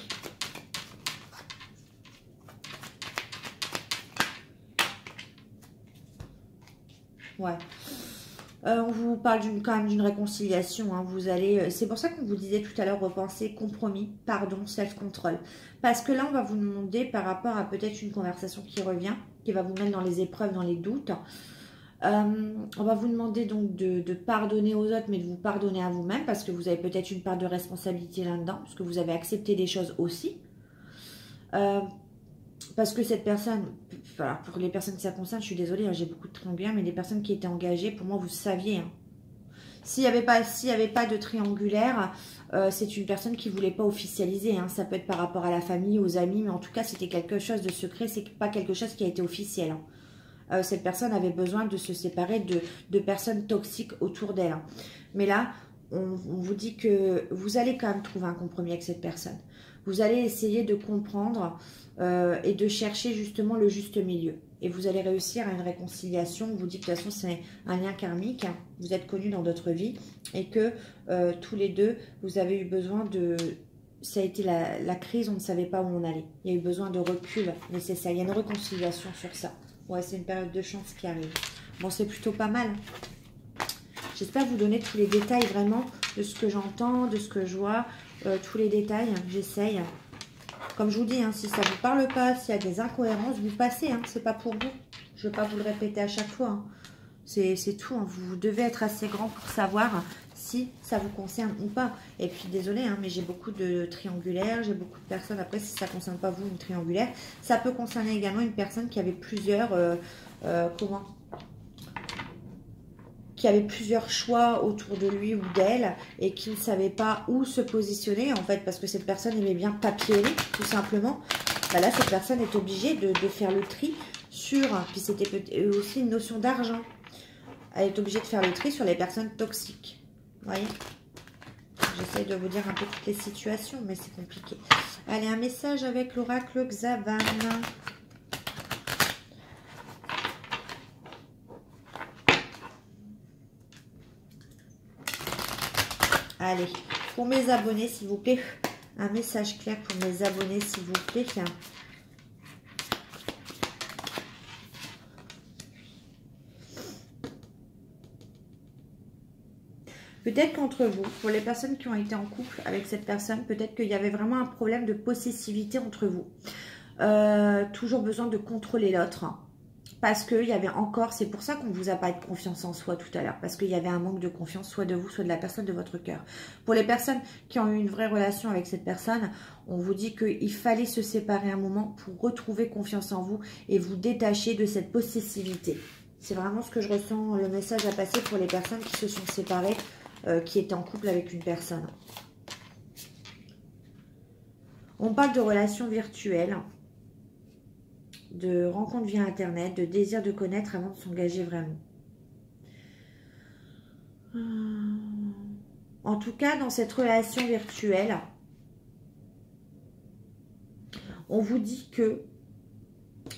[SPEAKER 1] Ouais. On vous parle quand même d'une réconciliation. Hein. Vous allez, c'est pour ça qu'on vous disait tout à l'heure, repenser, compromis, pardon, self-control. Parce que là, on va vous demander par rapport à peut-être une conversation qui revient, qui va vous mettre dans les épreuves, dans les doutes. On va vous demander donc de pardonner aux autres, mais de vous pardonner à vous-même, parce que vous avez peut-être une part de responsabilité là-dedans, parce que vous avez accepté des choses aussi. Parce que cette personne, voilà, pour les personnes qui ça concerne, je suis désolée, hein, j'ai beaucoup de triangulaires, mais les personnes qui étaient engagées, pour moi, vous saviez. Hein. S'il n'y avait pas de triangulaire, c'est une personne qui ne voulait pas officialiser. Hein. Ça peut être par rapport à la famille, aux amis, mais en tout cas, c'était quelque chose de secret, c'est pas quelque chose qui a été officiel. Hein. Cette personne avait besoin de se séparer de personnes toxiques autour d'elle. Hein. Mais là, on vous dit que vous allez quand même trouver un compromis avec cette personne. Vous allez essayer de comprendre et de chercher justement le juste milieu. Et vous allez réussir à une réconciliation. On vous dit que de toute façon, c'est un lien karmique. Hein. Vous êtes connus dans d'autres vies. Et que tous les deux, vous avez eu besoin de... Ça a été la crise, on ne savait pas où on allait. Il y a eu besoin de recul nécessaire. Il y a une réconciliation sur ça. Ouais, c'est une période de chance qui arrive. Bon, c'est plutôt pas mal. J'espère vous donner tous les détails vraiment de ce que j'entends, de ce que je vois. Tous les détails, j'essaye. Comme je vous dis, hein, si ça ne vous parle pas, s'il y a des incohérences, vous passez. Hein, c'est pas pour vous. Je ne vais pas vous le répéter à chaque fois. Hein. C'est tout. Hein, vous devez être assez grand pour savoir si ça vous concerne ou pas. Et puis, désolé, hein, mais j'ai beaucoup de triangulaires. J'ai beaucoup de personnes. Après, si ça ne concerne pas vous, une triangulaire, ça peut concerner également une personne qui avait plusieurs... qui avait plusieurs choix autour de lui ou d'elle et qui ne savait pas où se positionner, en fait, parce que cette personne aimait bien papillonner, tout simplement. Bah là, cette personne est obligée de faire le tri sur... Puis c'était aussi une notion d'argent. Elle est obligée de faire le tri sur les personnes toxiques. Vous voyez? J'essaie de vous dire un peu toutes les situations, mais c'est compliqué. Allez, un message avec l'oracle Xavan. Allez, pour mes abonnés, s'il vous plaît, un message clair pour mes abonnés, s'il vous plaît. Peut-être qu'entre vous, pour les personnes qui ont été en couple avec cette personne, peut-être qu'il y avait vraiment un problème de possessivité entre vous. Toujours besoin de contrôler l'autre. Parce qu'il y avait encore, c'est pour ça qu'on ne vous a pas de confiance en soi tout à l'heure, parce qu'il y avait un manque de confiance, soit de vous, soit de la personne de votre cœur. Pour les personnes qui ont eu une vraie relation avec cette personne, on vous dit qu'il fallait se séparer un moment pour retrouver confiance en vous et vous détacher de cette possessivité. C'est vraiment ce que je ressens, le message à passer pour les personnes qui se sont séparées, qui étaient en couple avec une personne. On parle de relations virtuelles, de rencontres via Internet, de désir de connaître avant de s'engager vraiment. En tout cas, dans cette relation virtuelle, on vous dit que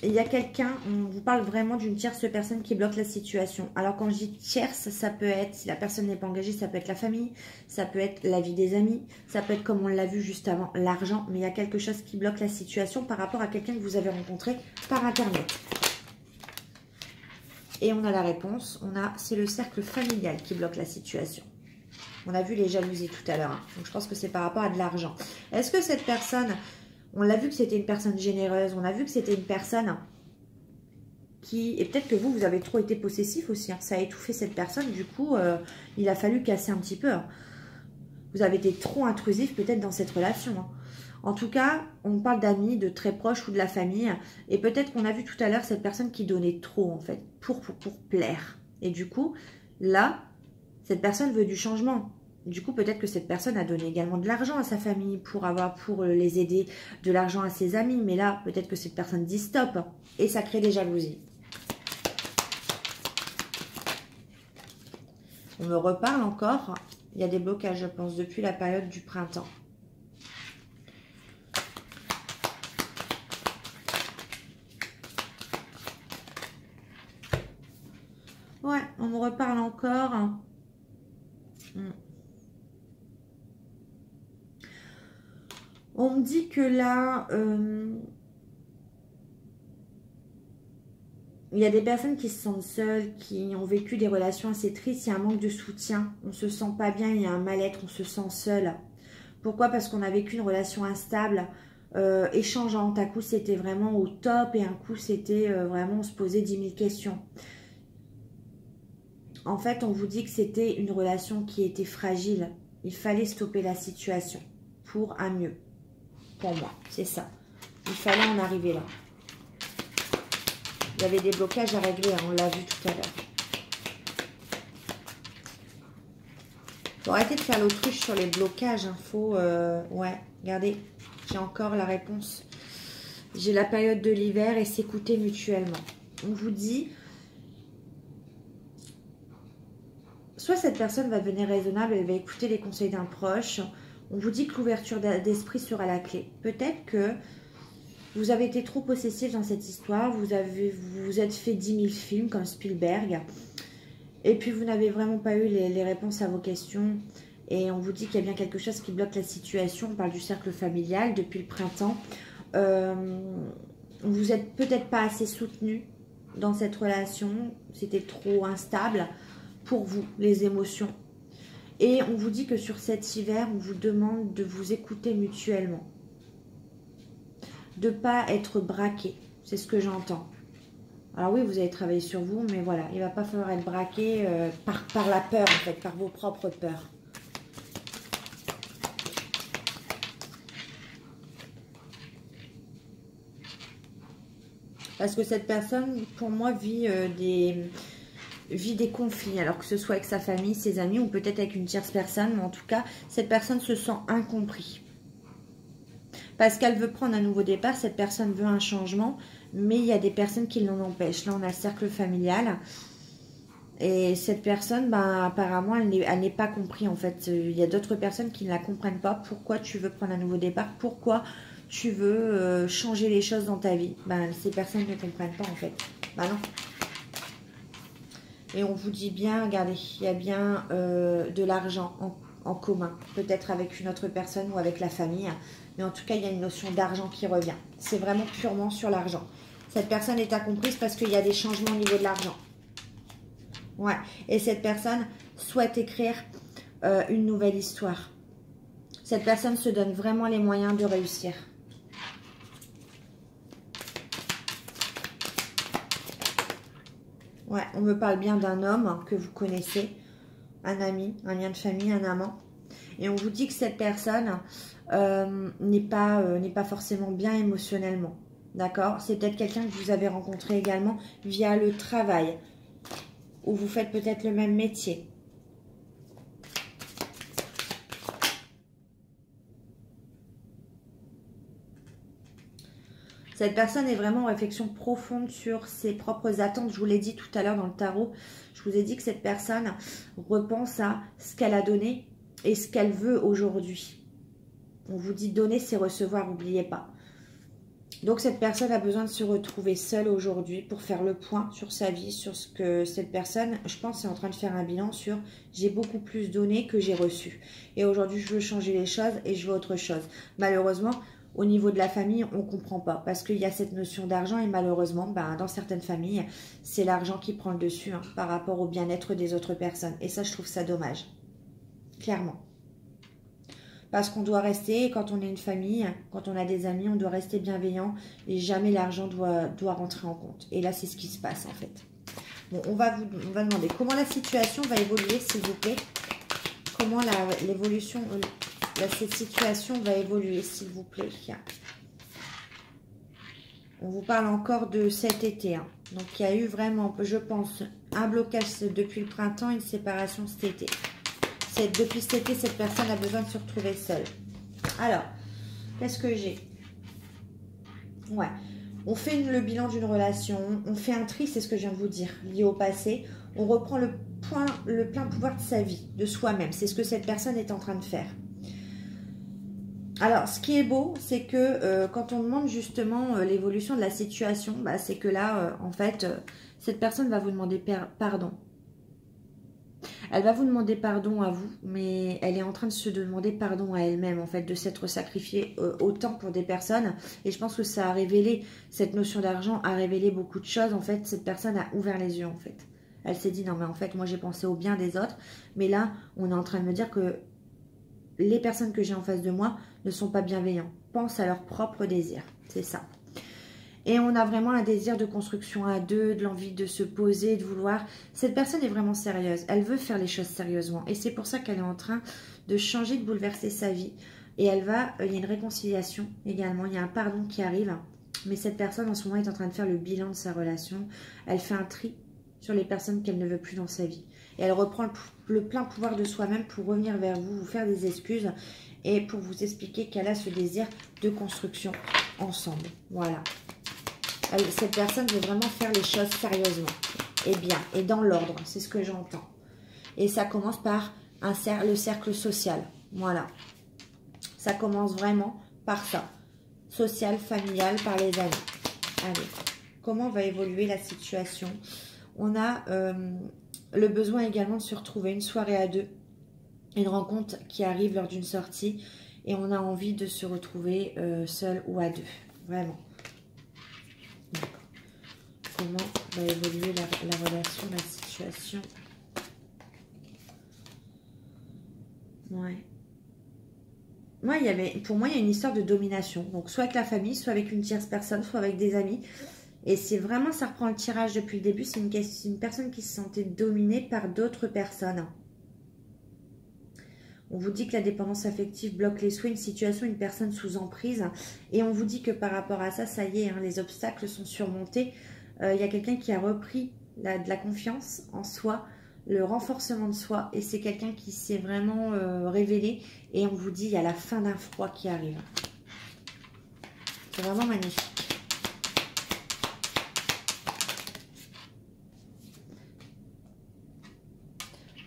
[SPEAKER 1] il y a quelqu'un, on vous parle vraiment d'une tierce personne qui bloque la situation. Alors quand je dis tierce, ça peut être, si la personne n'est pas engagée, ça peut être la famille, ça peut être la vie des amis, ça peut être comme on l'a vu juste avant, l'argent. Mais il y a quelque chose qui bloque la situation par rapport à quelqu'un que vous avez rencontré par Internet. Et on a la réponse, c'est le cercle familial qui bloque la situation. On a vu les jalousies tout à l'heure, hein. Donc je pense que c'est par rapport à de l'argent. Est-ce que cette personne... On l'a vu que c'était une personne généreuse. On a vu que c'était une personne qui... Et peut-être que vous avez trop été possessif aussi. Hein. Ça a étouffé cette personne. Du coup, il a fallu casser un petit peu. Hein. Vous avez été trop intrusif peut-être dans cette relation. Hein. En tout cas, on parle d'amis, de très proches ou de la famille. Et peut-être qu'on a vu tout à l'heure cette personne qui donnait trop, en fait, pour plaire. Et du coup, là, cette personne veut du changement. Du coup, peut-être que cette personne a donné également de l'argent à sa famille pour les aider, de l'argent à ses amis. Mais là, peut-être que cette personne dit stop et ça crée des jalousies. On me reparle encore Il y a des blocages, je pense, depuis la période du printemps. Ouais, on me reparle encore. On me dit que là, il y a des personnes qui se sentent seules, qui ont vécu des relations assez tristes. Il y a un manque de soutien. On ne se sent pas bien, il y a un mal-être, on se sent seul. Pourquoi? Parce qu'on a vécu une relation instable, échangeante. Un coup, c'était vraiment au top et un coup, c'était vraiment, on se posait 10 000 questions. En fait, on vous dit que c'était une relation qui était fragile. Il fallait stopper la situation pour un mieux. Pour moi, c'est ça. Il fallait en arriver là. Il y avait des blocages à régler, hein, on l'a vu tout à l'heure. Faut arrêter de faire l'autruche sur les blocages. Hein. Faut, ouais, regardez, j'ai encore la réponse. J'ai la période de l'hiver et s'écouter mutuellement. On vous dit... Soit cette personne va devenir raisonnable, elle va écouter les conseils d'un proche. On vous dit que l'ouverture d'esprit sera la clé. Peut-être que vous avez été trop possessif dans cette histoire. Vous vous êtes fait 10 000 films comme Spielberg. Et puis vous n'avez vraiment pas eu les réponses à vos questions. Et on vous dit qu'il y a bien quelque chose qui bloque la situation. On parle du cercle familial depuis le printemps. Vous n'êtes peut-être pas assez soutenu dans cette relation. C'était trop instable pour vous, les émotions. Et on vous dit que sur cet hiver, on vous demande de vous écouter mutuellement. De ne pas être braqué. C'est ce que j'entends. Alors oui, vous allez travailler sur vous, mais voilà, il ne va pas falloir être braqué par la peur, en fait, par vos propres peurs. Parce que cette personne, pour moi, vit des conflits, alors que ce soit avec sa famille, ses amis ou peut-être avec une tierce personne, mais en tout cas, cette personne se sent incompris. Parce qu'elle veut prendre un nouveau départ, cette personne veut un changement, mais il y a des personnes qui l'en empêchent. Là, on a le cercle familial. Et cette personne, ben, apparemment, elle n'est pas comprise en fait. Il y a d'autres personnes qui ne la comprennent pas. Pourquoi tu veux prendre un nouveau départ? Pourquoi tu veux changer les choses dans ta vie? Ben, ces personnes ne comprennent pas en fait. Ben non. Et on vous dit bien, regardez, il y a bien de l'argent en commun. Peut-être avec une autre personne ou avec la famille. Mais en tout cas, il y a une notion d'argent qui revient. C'est vraiment purement sur l'argent. Cette personne est incomprise parce qu'il y a des changements au niveau de l'argent. Ouais. Et cette personne souhaite écrire une nouvelle histoire. Cette personne se donne vraiment les moyens de réussir. Ouais, on me parle bien d'un homme que vous connaissez, un ami, un lien de famille, un amant. Et on vous dit que cette personne n'est pas forcément bien émotionnellement. D'accord? C'est peut-être quelqu'un que vous avez rencontré également via le travail. Ou vous faites peut-être le même métier. Cette personne est vraiment en réflexion profonde sur ses propres attentes. Je vous l'ai dit tout à l'heure dans le tarot. Je vous ai dit que cette personne repense à ce qu'elle a donné et ce qu'elle veut aujourd'hui. On vous dit donner, c'est recevoir, n'oubliez pas. Donc cette personne a besoin de se retrouver seule aujourd'hui pour faire le point sur sa vie, sur ce que cette personne, je pense, est en train de faire un bilan sur j'ai beaucoup plus donné que j'ai reçu. Et aujourd'hui, je veux changer les choses et je veux autre chose. Malheureusement, au niveau de la famille, on ne comprend pas parce qu'il y a cette notion d'argent et malheureusement, ben, dans certaines familles, c'est l'argent qui prend le dessus hein, par rapport au bien-être des autres personnes. Et ça, je trouve ça dommage. Clairement. Parce qu'on doit rester, quand on est une famille, quand on a des amis, on doit rester bienveillant et jamais l'argent doit rentrer en compte. Et là, c'est ce qui se passe en fait. Bon, on va demander comment la situation va évoluer, s'il vous plaît. Comment l'évolution, cette situation va évoluer, s'il vous plaît. On vous parle encore de cet été. Hein. Donc, il y a eu vraiment, je pense, un blocage depuis le printemps, une séparation cet été. Depuis cet été, cette personne a besoin de se retrouver seule. Alors, qu'est-ce que j'ai? Ouais. On fait le bilan d'une relation. On fait un tri, c'est ce que je viens de vous dire, lié au passé. On reprend le le plein pouvoir de sa vie, de soi-même. C'est ce que cette personne est en train de faire. Alors, ce qui est beau, c'est que quand on demande justement l'évolution de la situation, bah, c'est que là, en fait, cette personne va vous demander pardon. Elle va vous demander pardon à vous, mais elle est en train de se demander pardon à elle-même, en fait, de s'être sacrifiée autant pour des personnes. Et je pense que ça a révélé, cette notion d'argent a révélé beaucoup de choses. En fait, cette personne a ouvert les yeux, en fait. Elle s'est dit, non, mais en fait, moi, j'ai pensé au bien des autres. Mais là, on est en train de me dire que les personnes que j'ai en face de moi ne sont pas bienveillants. Pensent à leurs propres désirs. C'est ça. Et on a vraiment un désir de construction à deux, de l'envie de se poser, de vouloir. Cette personne est vraiment sérieuse. Elle veut faire les choses sérieusement. Et c'est pour ça qu'elle est en train de changer, de bouleverser sa vie. Et elle va, il y a une réconciliation également. Il y a un pardon qui arrive. Mais cette personne en ce moment est en train de faire le bilan de sa relation. Elle fait un tri sur les personnes qu'elle ne veut plus dans sa vie. Et elle reprend le plein pouvoir de soi-même pour revenir vers vous, vous faire des excuses et pour vous expliquer qu'elle a ce désir de construction ensemble. Voilà. Cette personne veut vraiment faire les choses sérieusement et bien et dans l'ordre, c'est ce que j'entends. Et ça commence par le cercle social. Voilà. Ça commence vraiment par ça. Social, familial, par les amis. Allez, comment va évoluer la situation? On a le besoin également de se retrouver, une soirée à deux, une rencontre qui arrive lors d'une sortie et on a envie de se retrouver seul ou à deux. Vraiment. Comment va évoluer la relation, la situation? Ouais. Pour moi, il y a une histoire de domination. Donc, soit avec la famille, soit avec une tierce personne, soit avec des amis. Et c'est vraiment, ça reprend le tirage depuis le début. C'est une personne qui se sentait dominée par d'autres personnes. On vous dit que la dépendance affective bloque les souhaits, une situation, une personne sous emprise. Et on vous dit que par rapport à ça, ça y est, hein, les obstacles sont surmontés. Il y a quelqu'un qui a repris de la confiance en soi, le renforcement de soi. Et c'est quelqu'un qui s'est vraiment révélé. Et on vous dit, il y a la fin d'un froid qui arrive. C'est vraiment magnifique.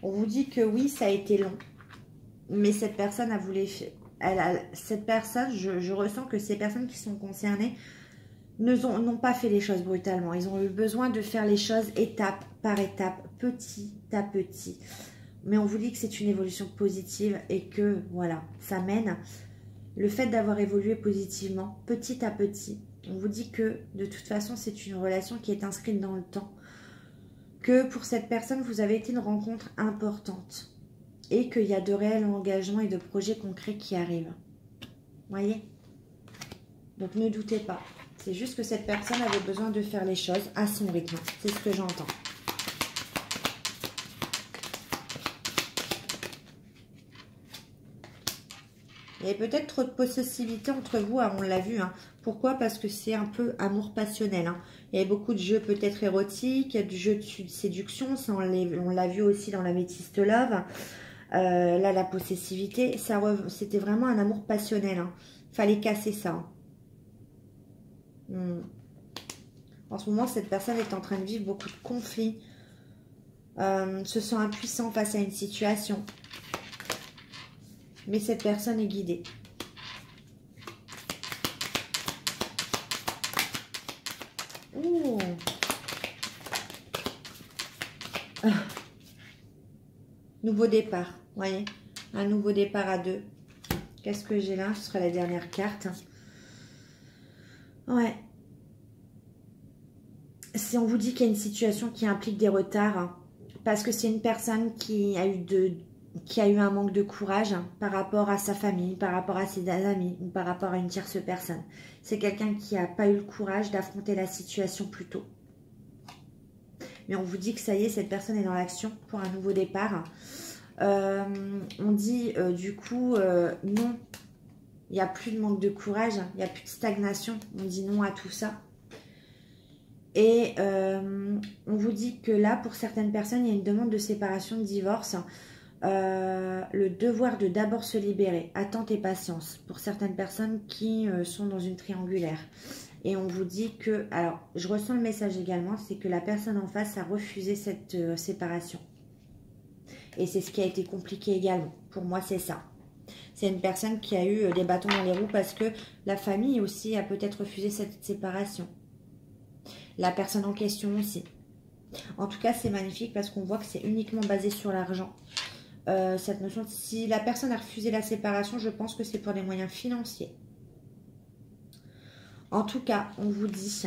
[SPEAKER 1] On vous dit que oui, ça a été long. Mais cette personne a voulu... cette personne, je ressens que ces personnes qui sont concernées n'ont pas fait les choses brutalement. Ils ont eu besoin de faire les choses étape par étape, petit à petit. Mais on vous dit que c'est une évolution positive et que, voilà, ça mène. Le fait d'avoir évolué positivement, petit à petit, on vous dit que, de toute façon, c'est une relation qui est inscrite dans le temps. Que pour cette personne, vous avez été une rencontre importante. Et qu'il y a de réels engagements et de projets concrets qui arrivent. Voyez? Donc ne doutez pas. C'est juste que cette personne avait besoin de faire les choses à son rythme. C'est ce que j'entends. Il y a peut-être trop de possessivité entre vous, hein, on l'a vu. Hein. Pourquoi? Parce que c'est un peu amour passionnel. Hein. Il y a beaucoup de jeux peut-être érotiques, il y a du jeu de séduction. Ça, on l'a vu aussi dans l'Améthyste Love. Là, la possessivité, c'était vraiment un amour passionnel. Hein. Fallait casser ça. En ce moment, cette personne est en train de vivre beaucoup de conflits. Se sent impuissant face à une situation. Mais cette personne est guidée. Ouh. Nouveau départ, vous voyez, un nouveau départ à deux. Qu'est-ce que j'ai là? Ce sera la dernière carte. Ouais. Si on vous dit qu'il y a une situation qui implique des retards, hein, parce que c'est une personne qui a eu un manque de courage par rapport à sa famille, par rapport à ses amis ou par rapport à une tierce personne. C'est quelqu'un qui n'a pas eu le courage d'affronter la situation plus tôt. Mais on vous dit que ça y est, cette personne est dans l'action pour un nouveau départ. On dit du coup non, il n'y a plus de manque de courage, il n'y a plus de stagnation. On dit non à tout ça. Et on vous dit que là, pour certaines personnes, il y a une demande de séparation, de divorce. Le devoir de d'abord se libérer, attente et patience pour certaines personnes qui sont dans une triangulaire. Et on vous dit que, alors je ressens le message également, c'est que la personne en face a refusé cette séparation. Et c'est ce qui a été compliqué également. Pour moi, c'est ça. C'est une personne qui a eu des bâtons dans les roues parce que la famille aussi a peut-être refusé cette séparation. La personne en question aussi. En tout cas, c'est magnifique parce qu'on voit que c'est uniquement basé sur l'argent. Cette notion, si la personne a refusé la séparation, je pense que c'est pour des moyens financiers. En tout cas, on vous dit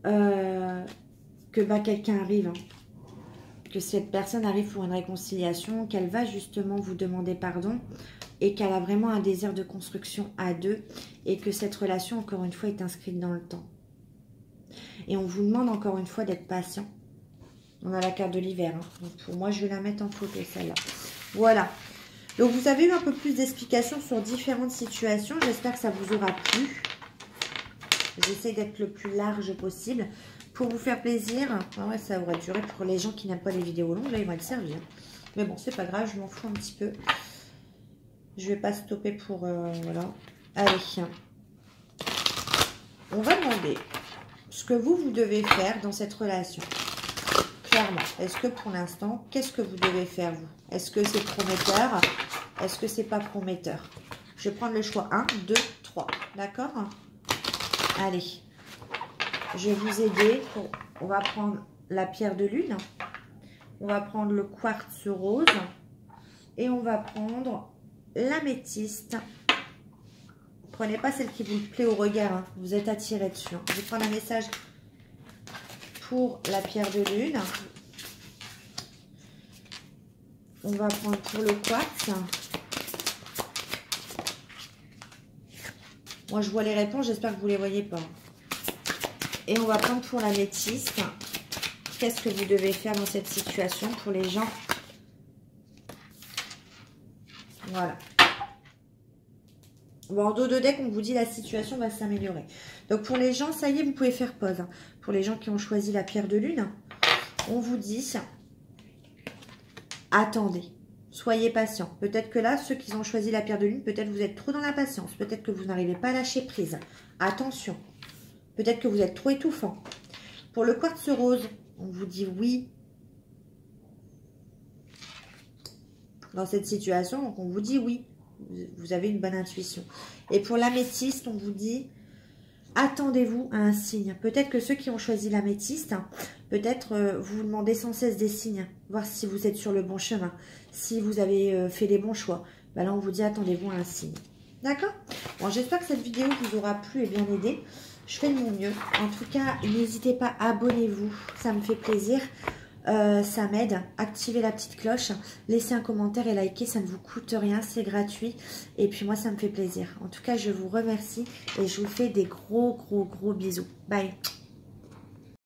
[SPEAKER 1] que quelqu'un arrive, que cette personne arrive pour une réconciliation, qu'elle va justement vous demander pardon et qu'elle a vraiment un désir de construction à deux et que cette relation, encore une fois, est inscrite dans le temps. Et on vous demande encore une fois d'être patient. On a la carte de l'hiver. Donc pour moi, je vais la mettre en photo, celle-là. Voilà. Donc, vous avez eu un peu plus d'explications sur différentes situations. J'espère que ça vous aura plu. J'essaie d'être le plus large possible pour vous faire plaisir. Ah ouais, ça aurait duré pour les gens qui n'aiment pas les vidéos longues. Là, ils vont être servis. Mais bon, c'est pas grave, je m'en fous un petit peu. Je vais pas stopper pour... voilà. Allez. On va demander ce que vous devez faire dans cette relation. Clairement. Est-ce que pour l'instant, qu'est-ce que vous devez faire, vous? Est-ce que c'est prometteur? Est-ce que c'est pas prometteur? Je vais prendre le choix 1, 2, 3. D'accord? Allez. Je vais vous aider. On va prendre la pierre de lune. On va prendre le quartz rose. Et on va prendre l'améthyste. Prenez pas celle qui vous plaît au regard. Hein. Vous êtes attiré dessus. Hein. Je vais prendre un message pour la pierre de lune. On va prendre pour le quartz. Moi, je vois les réponses. J'espère que vous ne les voyez pas. Et on va prendre pour l'améthyste. Qu'est-ce que vous devez faire dans cette situation pour les gens? Voilà. Bon, en dos de deck, on vous dit la situation va s'améliorer. Donc, pour les gens, ça y est, vous pouvez faire pause. Pour les gens qui ont choisi la pierre de lune, on vous dit, attendez, soyez patient. Peut-être que là, ceux qui ont choisi la pierre de lune, peut-être vous êtes trop dans la patience. Peut-être que vous n'arrivez pas à lâcher prise. Attention. Peut-être que vous êtes trop étouffant. Pour le quartz rose, on vous dit oui. Dans cette situation, donc on vous dit oui. Vous avez une bonne intuition. Et pour l'améthyste, on vous dit, attendez-vous à un signe. Peut-être que ceux qui ont choisi l'améthyste, peut-être vous demandez sans cesse des signes. Voir si vous êtes sur le bon chemin. Si vous avez fait les bons choix. Ben là, on vous dit, attendez-vous à un signe. D'accord? Bon, j'espère que cette vidéo vous aura plu et bien aidé. Je fais de mon mieux. En tout cas, n'hésitez pas, abonnez-vous. Ça me fait plaisir. Ça m'aide. Activez la petite cloche. Laissez un commentaire et likez. Ça ne vous coûte rien. C'est gratuit. Et puis moi, ça me fait plaisir. En tout cas, je vous remercie. Et je vous fais des gros bisous. Bye.